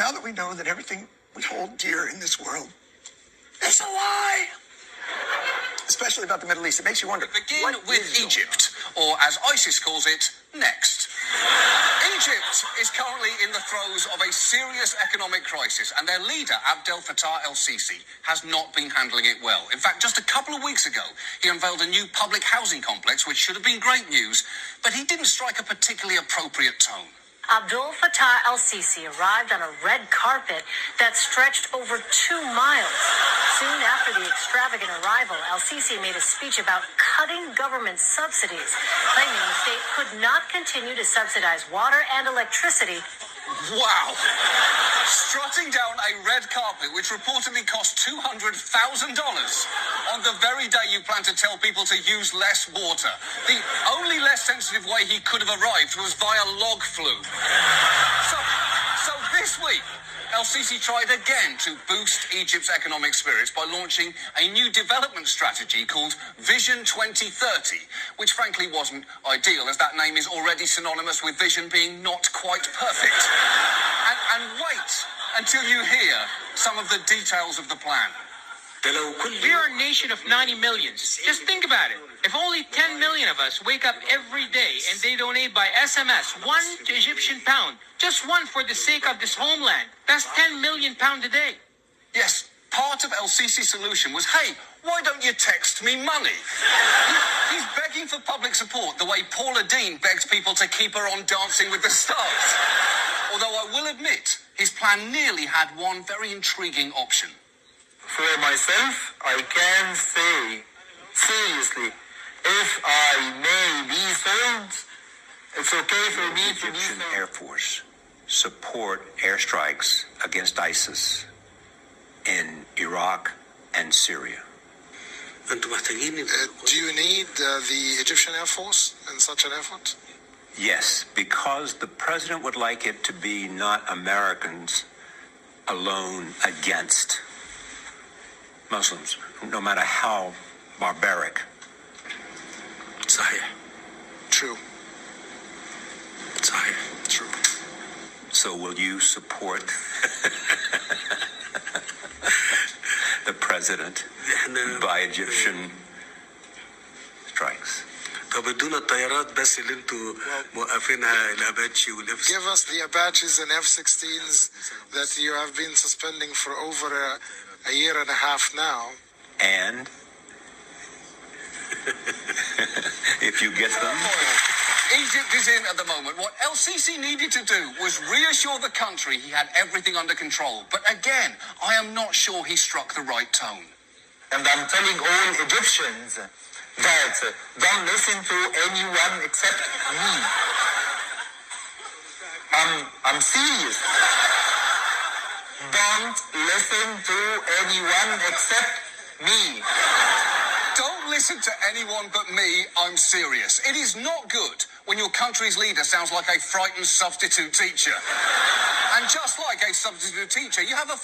now that we know that everything we hold dear in this world is a lie, especially about the Middle East, it makes you wonder. Begin with Egypt, or as ISIS calls it, next. Egypt is currently in the throes of a serious economic crisis, and their leader, Abdel Fattah el-Sisi, has not been handling it well. In fact, just a couple of weeks ago, he unveiled a new public housing complex, which should have been great news, but he didn't strike a particularly appropriate tone. Abdel Fattah el-Sisi arrived on a red carpet that stretched over 2 miles. Soon after the extravagant arrival, el-Sisi made a speech about cutting government subsidies, claiming the state could not continue to subsidize water and electricity. Wow. Strutting down a red carpet, which reportedly cost $200,000 on the very day you plan to tell people to use less water. The only less sensitive way he could have arrived was via log flume. So this week, el-Sisi tried again to boost Egypt's economic spirits by launching a new development strategy called Vision 2030, which frankly wasn't ideal, as that name is already synonymous with vision being not quite perfect. And wait until you hear some of the details of the plan. We are a nation of 90 million. Just think about it. If only 10 million of us wake up every day and they donate by SMS, 1 Egyptian pound, just one for the sake of this homeland, that's 10 million pounds a day. Yes, part of el-Sisi's solution was, hey, why don't you text me money? He's begging for public support the way Paula Dean begs people to keep her on Dancing with the Stars. Although I will admit, his plan nearly had one very intriguing option. For myself, I can say, seriously, if I may be sold, it's okay for me to be sold. Egyptian Air Force support airstrikes against ISIS in Iraq and Syria. Do you need the Egyptian Air Force in such an effort? Yes, because the president would like it to be not Americans alone against Muslims, no matter how barbaric. صحيح. True. صحيح. True. So will you support the president by Egyptian strikes? طب ادونا الطيارات بس اللي انتوا موقفينها الاباتشي والإف. Give us the Apaches and F-16s that you have been suspending for over a year and a half now. And if you get them. Egypt is in at the moment. What el-Sisi needed to do was reassure the country he had everything under control. But again, I am not sure he struck the right tone. And I'm telling all Egyptians that don't listen to anyone except me. I'm serious. Don't listen to anyone except me. Don't listen to anyone but me, I'm serious. It is not good when your country's leader sounds like a frightened substitute teacher. And just like a substitute teacher, you have a